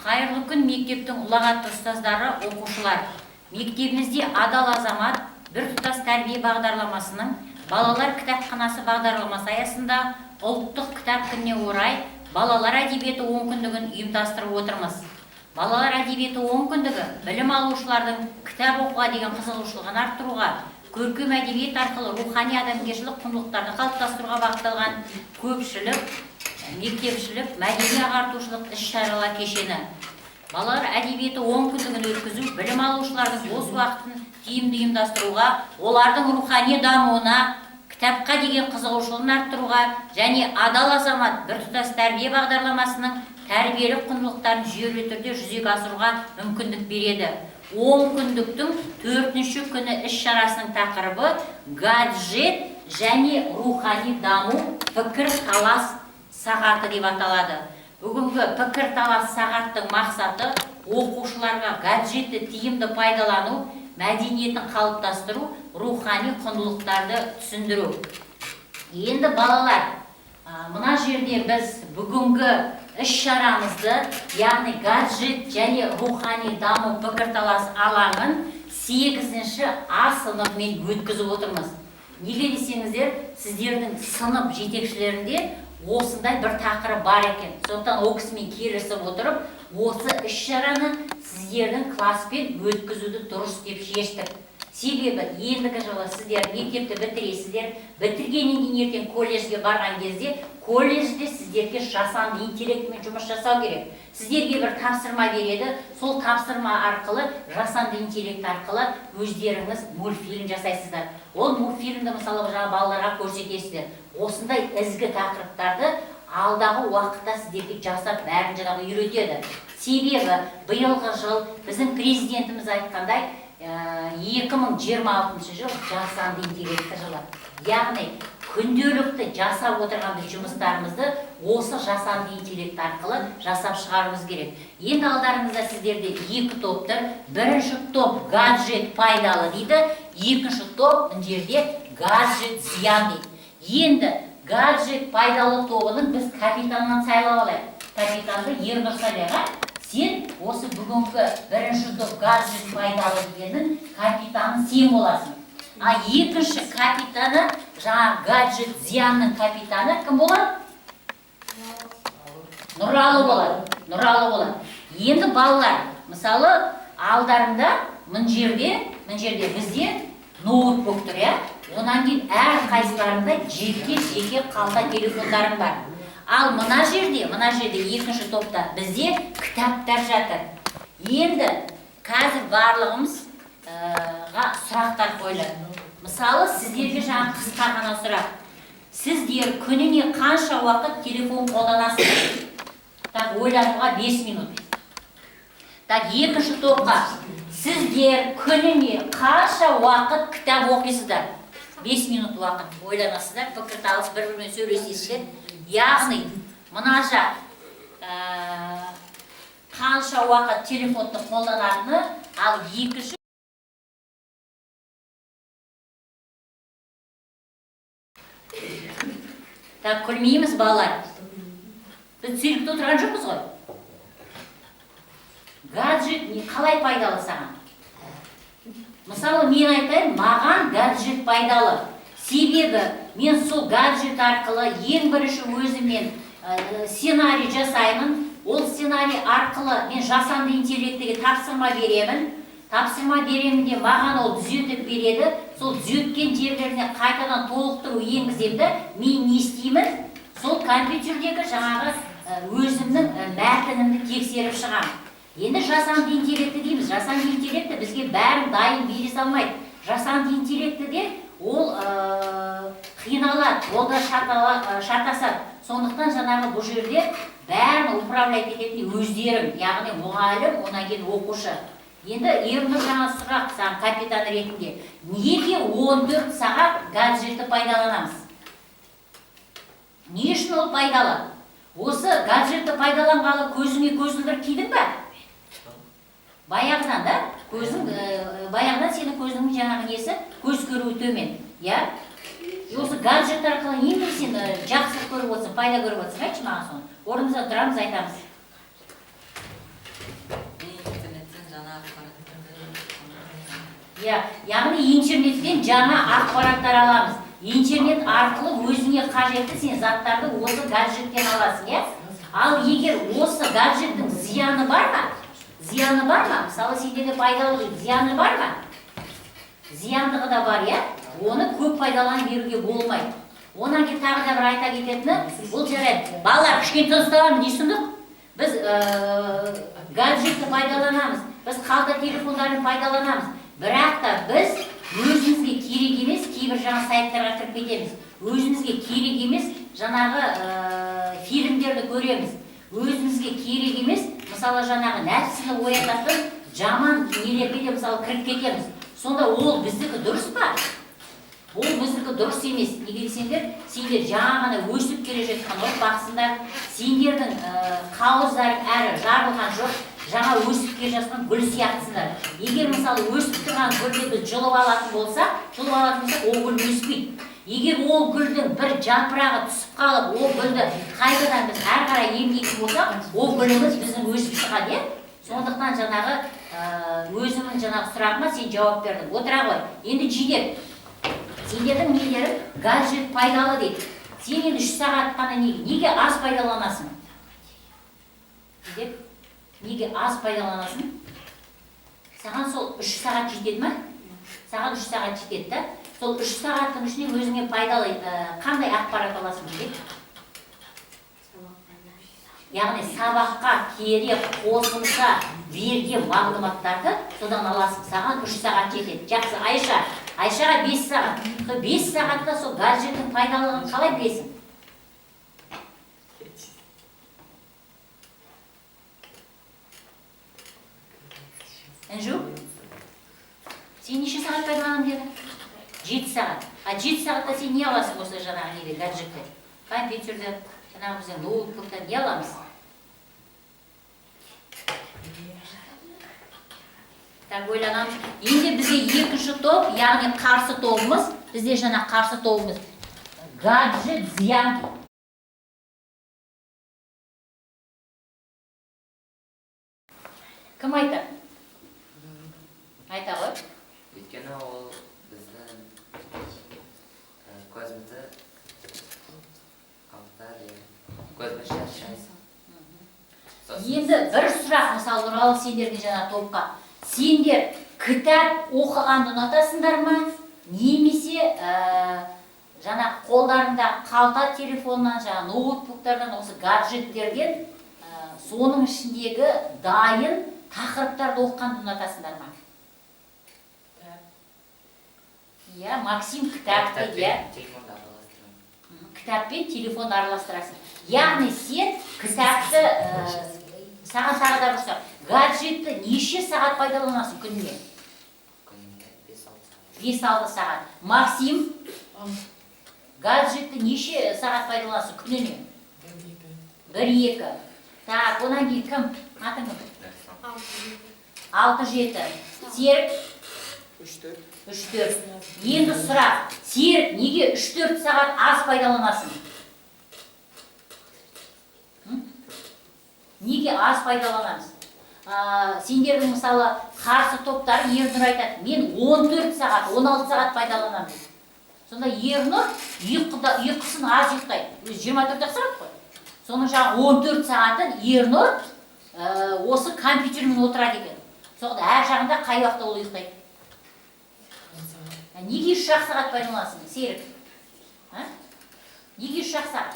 Қайырлы күн мектептің ұлағатты ұстаздары, оқушылар. Мектебімізде адал азамат біртұтас тәрбие бағдарламасының балалар кітапханасы бағдарламасы аясында ұлттық кітап күніне орай балалар әдебиеті 10 күндігін ұйымдастырып отырмыз. Балалар әдебиеті 10 күндігі білім алушылардың кітап оқуға деген қызығушылығын арттыруға, көркем әдебиет арқылы рухани адамгершілік құндылықтарды қалыптастыруға бағытталған көпшілік, мектепшілік, мәдени ағартушылық іс-шаралар кешені. Балалар әдебиеті 10 күндігін өткізу, білім алушылардың бос уақытын тиімді ұйымдастыруға, олардың рухани дамуына, кітапқа деген қызығушылығын арттыруға және адал азамат біртұтас тәрбие бағдарламасының тәрбиелік құндылықтарын жүйелі түрде жүзеге асыруға мүмкіндік береді. 10 күндіктің 4-ші күні іс-шарасының тақырыбы гаджет және рухани даму пікір-талас сағаты деп аталады. Бүгінгі пікір-талас сағаттың мақсаты оқушыларға гаджетті тиімді пайдалану, мәдениетін қалыптастыру, рухани құндылықтарды түсіндіру. Енді балалар, мына жерде біз бүгінгі іс-шарамызды, яғни гаджет және рухани даму пікір-талас алаңын 8-ші А сыныбымен өткізіп отырмыз. Неге десеңіздер, сіздердің сынып жетекшілерінде осындай бір тақырып бар екен. Сондықтан ол кісімен келісіп отырып, осы іс-шараны сіздердің класспен өткізуді дұрыс деп шештік. Себебі ендігі жылы сіздер мектепті бітіресіздер, бітіргеннен кейін ертең колледжге барған кезде, колледжде сіздерге жасанды интеллектімен жұмыс жасау керек. Сіздерге бір тапсырма береді, сол тапсырма арқылы, жасанды интеллект арқылы өздеріңіз мультфильм жасайсыздар. Ол мультфильмді мысалы балаларға көрсетесіздер. Осындай ізгі тақырыптарды алдағы уақытта сіздерге жасап бәрін жаңағы үйретеді. Себебі биылғы жыл біздің президентіміз айтқандай 2026 жыл жасанды интеллекті жылы. Яғни күнделікті жасап отырған біз жұмыстарымызды осы жасанды интеллект арқылы жасап шығаруымыз керек. Енді алдарыңызда сіздерде 2 топтар. Бірінші топ гаджет пайдалы дейді, екінші топ мына жерде гаджет зиян дейді. Енді гаджет пайдалы тобының біз капитанын сайлап алайық. Капитанды Ернұр Салиға, сен осы бүгінгі бірінші топ гаджет пайдалы дегеннің капитаны сен боласың. А екінші капитаны, жаңа гаджет зиянның капитаны кім болады? Нұралы болады. Енді балалар, мысалы алдарында мына жерде бізде ноутбук тұр, онан кейін әр қайсыларында жеке қалта телефондарың бар. Ал мына жерде екінші топта бізде кітаптар жатыр. Енді қазір барлығымызға сұрақтар қойылады. Мысалы сіздерге жаңа қысқа ғана сұрақ. Сіздер күніне қанша уақыт телефон қолданасыздар? Так, ойлануға 5 минут. Так, екінші топқа сіздер күніне қанша уақыт кітап оқисыздар? 5 минут уақыт ойланасыздар, пікірталас бір-бірімен сөйлесесіздер. Яғни, мына жақ қанша уақыт телефонды қолданатыны, ал екінші так, күлмейміз балалар. Біз сөйлікті отырған жоқпыз ғой. Гаджет қалай пайдалы саған? Мысалы, мен айтайын, маған гаджет пайдалы. Себебі мен сол гаджет арқылы ең бірінші өзімен сценарий жасаймын. Ол сценарий арқылы мен жасанды интеллектіге тапсырма беремін де маған ол түзетіп береді. Сол түзеткен жерлеріне қайтадан толықтыру енгіземді. Мен не істеймін? Сол компьютердегі жаңағы өзімнің мәтінімді тексеріп шығамын. Енді жасанды интеллекті дейміз. Жасанды интеллекті бізге бәрін дайын бере салмайды. Жасанды интеллекті де ол қиналады, ол да шатасады. Сондықтан жаңағы бұл жерде бәрін управлять ететін өздерің, яғни мұғалім, онан кейін оқушы. Енді Ернұр жаңа сұрақ саған капитан ретінде. Неге 14 сағат гаджетті пайдаланамыз? Не үшін ол пайдалы? Осы гаджетті пайдаланғалы көзіңе көзілдір кидің бе? Баяғыдан да, баяғыдан сені көзіңнің жаңағы несі, көз көруі төмен. Осы гаджет арқылы немен сен жақсы көріп отырсың, пайда көріп отырсың, айтшы маған соны. Орнымызда тұрамыз, айтамыз. яғни интернеттен жаңа ақпараттар аламыз. Интернет арқылы өзіңе қажетті сен заттарды осы гаджеттен аласың, Ал егер осы гаджеттің зияны бар ма? Мысалы сенде де пайдалы, зияны бар ма? Зияндығы да бар, Оны көп пайдаланып беруге болмайды. Онан кейін тағы да бір айта кететіні, бұл жарайды. Балалар кішкентай ұстаған не сұмдық? Біз гаджетті пайдаланамыз, біз қалта телефондарын пайдаланамыз. Бірақ та біз өзімізге керек емес кейбір жаңа сайттарға кіріп кетеміз. Өзімізге керек емес жаңағы фильмдерді көреміз. Өзімізге керек емес, мысалы жаңағы нәпсіні оятатын жаман нелерге де мысалы кіріп кетеміз. Сонда ол біздікі дұрыс па? Ол біздікі дұрыс емес. Неге десеңдер, сендер жаңа ғана өсіп келе жатқан ұрпақсыңдар, сендердің қауыздарың әрі жарылған жоқ, жаңа өсіп келе жатқан гүл сияқтысыңдар. Егер мысалы өсіп тұрған гүлді біз жұлып алатын болсақ, ол гүл өспейді. Егер ол гүлдің бір жапырағы түсіп қалып, ол гүлді қайтадан біз әрі қарай емдейтін болсақ, ол гүліміз біздің өсіп шығады, Сондықтан жаңағы өзімнің жаңағы сұрағыма сен жауап бердің. Отыра ғой. Енді жидек. Сендердің нелерің гаджет пайдалы дейді. Сен енді 3 сағат қана неге аз пайдаланасың? Жидек. Неге аз пайдаланасың? Саған сол 3 сағат жетеді ме? Саған 3 сағат жетеді, да? Сол 3 сағаттың ішінде өзіңе пайдалы қандай ақпарат аласың дейді? Яғни сабаққа керек қосымша берген мағлұматтарды содан аласың. Саған 3 сағат жетеді. Жақсы, Айшаға 5 сағат. 5 сағатта сол гаджеттің пайдалылығын қалай білесің? Әнжу? Сен неше сағат пайдаланам деді? 7 сағат. 7 сағатта сен не аласың осы жаңағы неде, гаджетте? Компьютерді, жаңағы біздің ноутбуктан не аламыз? Так, ойланамыз. Енді бізге екінші топ, яғни қарсы тобымыз, бізде жаңа қарсы тобымыз. Гаджет зиян. Кім айтар? Айта ғой. Өйткені ол біздің көзімізді ауыртар, көзіміз шаршайды. Енді бір сұрақ, мысалы Нұралы сендерге жаңа топқа. Сендер кітап оқығанды ұнатасыңдар ма? Немесе жаңа қолдарында қалта телефоннан, жаңа ноутбуктардан, осы гаджеттерден соның ішіндегі дайын тақырыптарды оқығанды ұнатасыңдар ма? Максим кітап дейді, кітаппен телефон араластырасың. Яғни сен кітапты саған тағы да бір сұрақ. Гаджетті неше сағат пайдаланасың күніне? Күніне 5-6 сағат. Максим, гаджетті неше сағат пайдаланасың күніне? 1-2. Так, онан кейін кім? Атың кім? 6-7. Серік? 3-4. Енді сұрақ. Серік, неге 3-4 сағат аз пайдаланасың? Неге аз пайдаланамыз? Сендердің мысалы қарсы топтары Ернұр айтады, мен 14 сағат, 16 сағат пайдаланамын дейді. Сонда Ернұр ұйқысын аз ұйықтайды. 24 сағат қой. Соның жаңағы 14 сағатын Ернұр осы компьютермен отырады екен. Соғында әр жағында қай уақытта ол ұйықтайды? Неге 3 сағат пайдаланасың, Серік? Неге 3 сағат?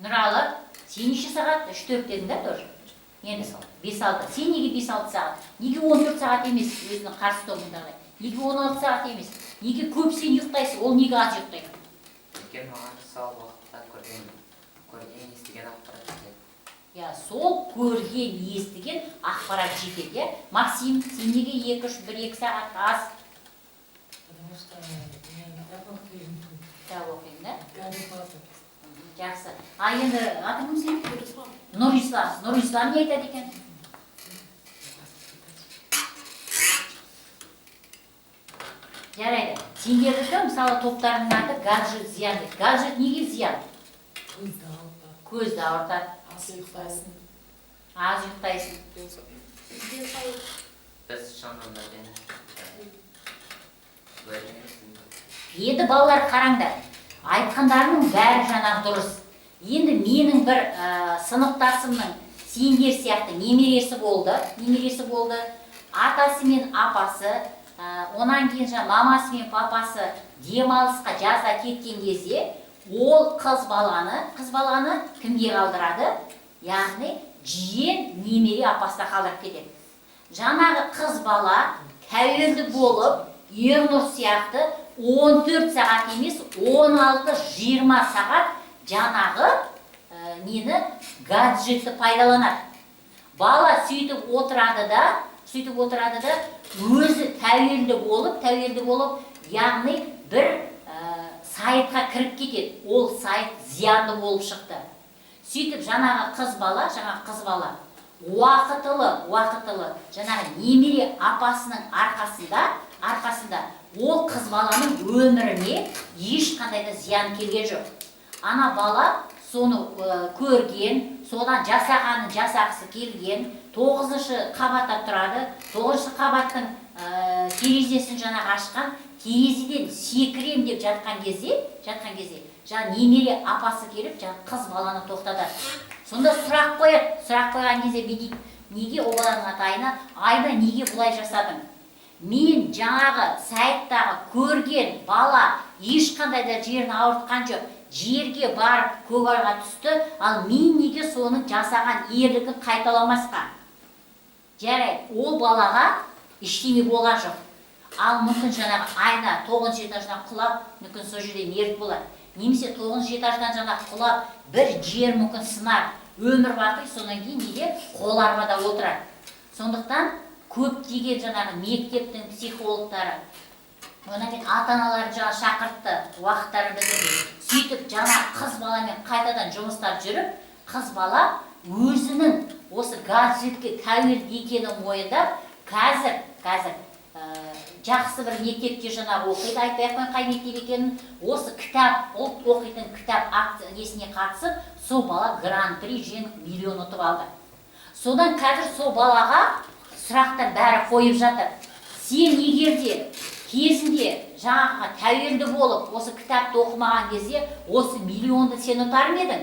Нұралы, сен неше сағат? 3-4 дедің да, тоже? Енді 5-6. Сен неге 5-6 сағат? Неге 14 сағат емес өзінің қарсы тобындағы? Неге 16 сағат емес? Неге көп сен ұйықтайсың? Ол неге аз ұйықтайды? Өйткені маған сол уақытта көрген, естіген ақпарат жетеді. Сол көрген, естіген ақпарат жетеді. Максим, сен неге 2-1-2 сағат аз? Потому что я кітап оқимын. Кітап оқимын, да? Гаджет алып. Жақсы. Енді атың кім сен? Нұрислам. Нұрислам не айтады екен? Жарайды. Сендердікі мысалы топтарының аты гаджет зиян дейді. Гаджет неге зиян? көзді ауыртады. көзді ауыртады, Аз ұйықтайсың. аз ұйықтайсың. Біз шамында және Енді балалар қараңдар, айтқандарының бәрі жаңағы дұрыс. Енді менің бір сыныптасымның сендер сияқты немересі болды. Атасы мен апасы, онан кейін жаңа мамасы мен папасы демалысқа жазда кеткен кезде, ол қыз баланы кімге қалдырады? Яғни жиен немере апасына қалдырып кетеді. Жаңағы қыз бала тәуелді болып, Ернұр сияқты 14 сағат емес, 16-20 сағат жаңағы гаджетті пайдаланады. Бала сөйтіп отырады да, өзі тәуелді болып, яғни бір сайтқа кіріп кетеді. Ол сайт зиянды болып шықты. Сөйтіп жаңағы қыз бала уақытылы жаңағы немере апасының арқасында ол қыз баланың өміріне ешқандай да зиян келген жоқ. Ана бала соны көрген, содан жасағысы келген, 9-шы қабатта тұрады. 9-шы қабаттың терезесін жаңағы ашқан, терезеден секірем деп жатқан кезде жаңа немере апасы келіп, жаңа қыз баланы тоқтатады. Сонда сұрақ қойған кезде неге ол баланың айна неге бұлай жасадың? Мен жаңағы сайттағы көрген бала ешқандай да жерін ауыртқан жоқ. Жерге барып көгалға түсті, ал мен неге соның жасаған ерлігін қайталамасқа? Жарайды, ол балаға ештеңе болған жоқ. Ал мүмкін жаңағы айна 9-шы этаждан құлап, мүмкін сол жерде мерт болады. Немесе 9-шы этаждан жаңағы құлап, бір жер мүмкін сынар. Өмір бақи сонан кейін неге қол арбада отырады. Сондықтан көптеген жаңағы мектептің психологтары, онан кейін ата-аналарын жаңа шақыртты, уақыттарын бітірді. Сөйтіп жаңа қыз баламен қайтадан жұмыстар жүріп, қыз бала өзінің осы гаджетке тәуелді екенін мойындап, қазір жақсы бір мектепте жаңағы оқиды, айтпай ақ қой қай мектеп екенін, осы кітап, ұлт оқитын кітап акциясына қатысып, сол бала гран-при жеңіп миллион ұтып алды. Содан қазір сол балаға сұрақтар бәрі қойып жатыр. Сен егерде кезінде жаңағы тәуелді болып, осы кітапты оқымаған кезде, осы миллионды сен ұтар ма едің?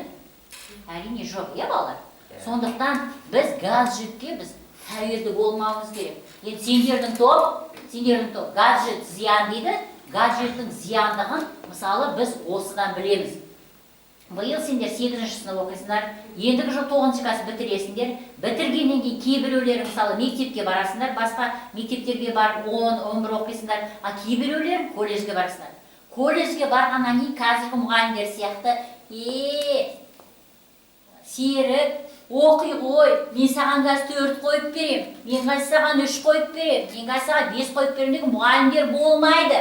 Әрине жоқ, балалар. Сондықтан біз гаджетке тәуелді болмауымыз керек. Енді сендердің топ гаджет зиян дейді. Гаджеттің зияндығын мысалы біз осыдан білеміз. Биыл сендер 8-ші сынып оқисыңдар, ендігі жыл 9-шы класс бітіресіңдер. Бітіргеннен кейін кейбіреулер мысалы мектепке барасыңдар, басқа мектептерге барып 10-11 оқисыңдар, а кейбіреулер колледжге барасыңдар. Колледжге барғаннан кейін қазіргі мұғалімдер сияқты, Серік, оқи қой, мен саған қазір 4 қойып берем, мен қазір саған 3 қойып берем, мен қазір саған 5 қойып берем деген мұғалімдер болмайды.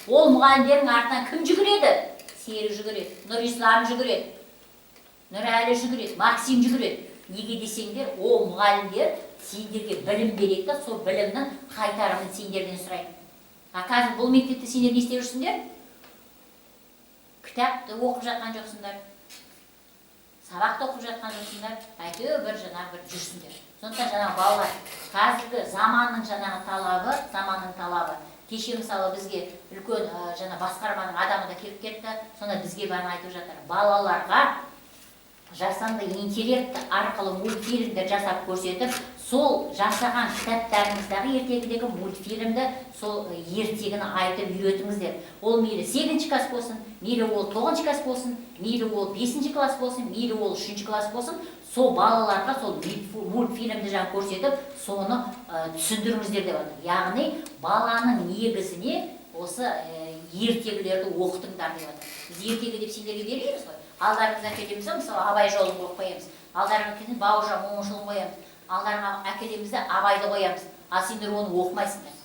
Ол мұғалімдердің артынан кім жүгіреді? Серік жүгіреді, Нұрислам жүгіреді, Нұрәлі жүгіреді, Максим жүгіреді. Неге десеңдер, ол мұғалімдер сендерге білім береді, сол білімнің қайтарымын сендерден сұрайды. Қазір бұл мектепте сендер не істеп жүрсіңдер? Кітапты оқып жатқан жоқсыңдар, сабақты оқып жатқан жоқсыңдар, әйтеуір бір жүрсіңдер. Сондықтан жаңағы балалар, қазіргі заманның талабы. Кеше мысалы бізге үлкен басқарманың адамы да келіп кетті, сонда бізге бәрін айтып жатыр. Балаларға жасанды интеллект арқылы мультфильмдер жасап көрсетіп, сол жасаған кітаптарыңыздағы ертегідегі мультфильмді сол ертегіні айтып үйретіңіздер. Ол мейлі 8-ші класс болсын, мейлі ол 9-ші класс болсын, мейлі ол 5-ші класс болсын, мейлі ол 3-ші класс болсын, сол балаларға сол мультфильмді көрсетіп, соны түсіндіріңіздер деп отыр. Яғни баланың негізіне осы ертегілерді оқытыңдар деп отыр. Біз ертегі деп сендерге бермейміз ғой. Алдарыңызға әкелеміз, мысалы Абай жолын қойып қоямыз. Алдарыңызға әкелеміз, Бауыржан момышұлын қоямыз. Алдарыңа әкелеміз, Абайды қоямыз. А сендер оны оқымайсыңдар.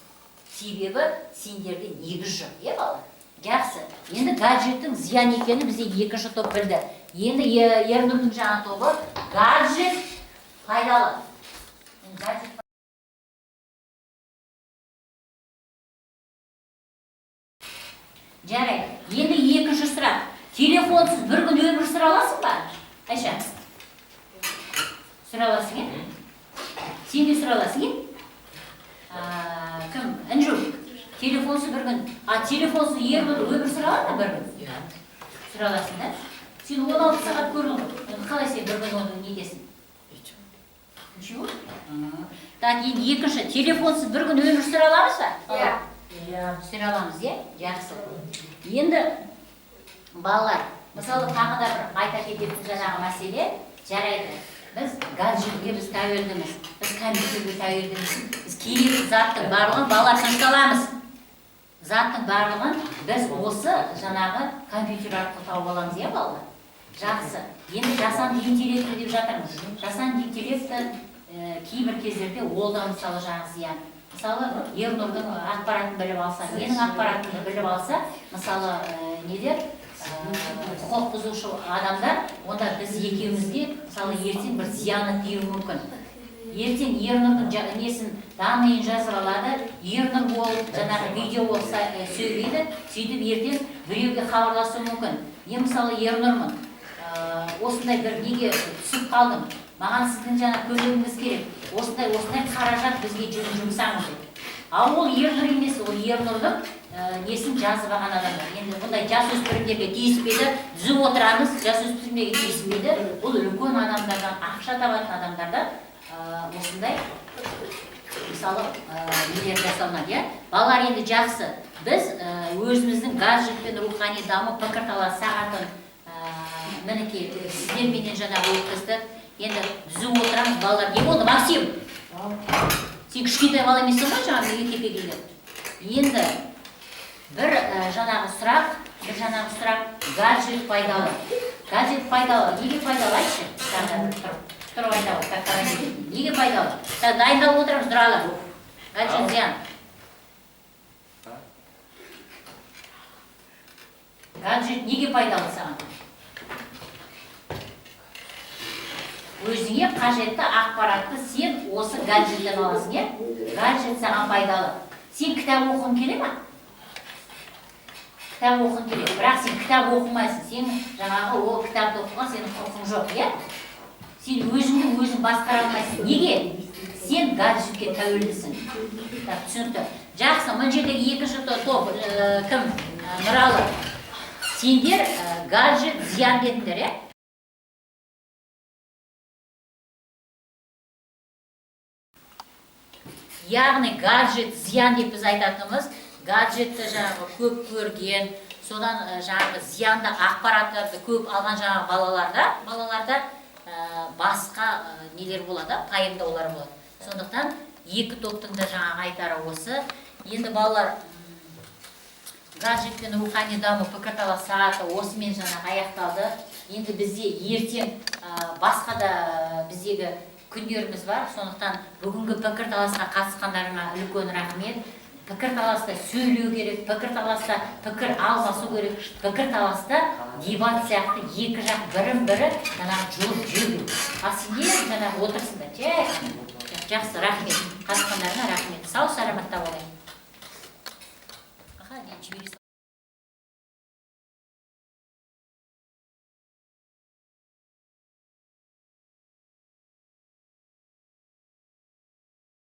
Себебі сендерде негіз жоқ, балалар. Жақсы. Енді гаджеттің зиян екені бізде 2-ші топ білді. Енді Ернұрдың жаңа тобы гаджет пайдалы. Жарайды. Енді 2-ші сұрақ. Телефонсыз бір күн өмір сүре аласың ба? Айша? Сүре аласың, е? Сен де сүре аласың, е? Кім? Інжу? Телефонсыз бір күн. Телефонсыз өмір сүре алады ма бір күн? Сүре аласың, да? Сен 16 сағат көрдің ғой. Қалай сен бір күн оны нетесің? Ничего? Так, енді екінші, телефонсыз бір күн өмір сүре аламыз ба? Сүре аламыз, е? Жақсы. Енді балалар, мысалы тағы да бір айта кететін жаңағы мәселе, жарайды. Біз гаджетке біз тәуелдіміз, біз компьютерге тәуелдіміз, біз керекті заттың барлығын балалар тыңдаламыз. Заттың барлығын біз осы жаңағы компьютер арқылы тауып аламыз, е балалар? Жақсы. Енді жасанды интеллекті деп жатырмыз. Жасанды интеллекті кейбір кездерде ол да мысалы жаңағы зиян. Мысалы, Ернұрдың ақпаратын біліп алса, менің ақпаратымды біліп алса, мысалы, құқық бұзушы адамдар, онда біз екеумізге, мысалы, ертең бір зияны тиюі мүмкін. Ертең Ернұрдың несін данныйын жазып алады, Ернұр болып, жаңағы видео сөйлейді, сөйтіп ертең біреуге хабарласу мүмкін. Мен мысалы Ернұрмын, осындай бір неге түсіп қалдым. Маған сіздің жаңа көмегіңіз керек. Осындай қаражат бізге жұмсаңыз деп. Ал ол Ернұр емес, ол Ернұрдың несін жазып алған адамдар. Енді бұндай жасөспірімдерге тиіспейді, түзіп отырамыз, жасөспірімдерге тиіспейді. Бұл үлкен адамдардан, ақша табатын адамдардан осындай мысалы нелер жасалынады. Балалар енді жақсы. Біз өзіміздің гаджетпен рухани даму пікірталас сағатын мінекей сіздерменен жаңағы өткіздік. Енді түзіп отырамыз, балалар. Не болды, Максим? Сен кішкентай бала емессің ғой жаңағы мектепке келген. Енді бір жаңағы сұрақ, гаджет пайдалы. Гаджет пайдалы. Неге пайдалы айтшы? Тұрып айтады. Неге пайдалы? Дайындалып отырамыз, тұралы. Гаджет зиян. Гаджет неге пайдалы саған? Өзіңе қажетті ақпаратты сен осы гаджеттен аласың, е? Гаджет саған пайдалы. Сен кітап оқығың келе ма? Кітап оқығың келе. Бірақ сен кітап оқымайсың. Сен жаңағы ол кітапты оқуға сенің құқың жоқ, е? Сен өзің басқара алмайсың. Неге? Сен гаджетке тәуелдісің. Түсінікті. Жақсы, мына жердегі екінші топ кім? Нұралы. Сендер гаджет зиян дедіңдер, е? Яғни гаджет зиян деп біз айтатынымыз, гаджетті жаңағы көп көрген, содан жаңағы зиянды ақпараттарды көп алған жаңағы балаларда басқа нелер болады, пайымдаулар болады. Сондықтан екі топтың да жаңағы айтары осы. Енді балалар гаджетпен рухани даму пікірталас сағаты осымен жаңағы аяқталды. Енді бізде ертең басқа да біздегі күндеріміз бар, сондықтан бүгінгі пікірталасқа қатысқандарына үлкен рахмет. Пікірталаста сөйлеу керек, пікірталаста пікір алмасу керек, пікірталаста дебат сияқты екі жақ бірін-бірі жаңағы жүріп жүру. Ал сендер жаңағы отырсыңдар, жақсы, рахмет. Қатысқандарына рахмет. Сау, саламатта болайық.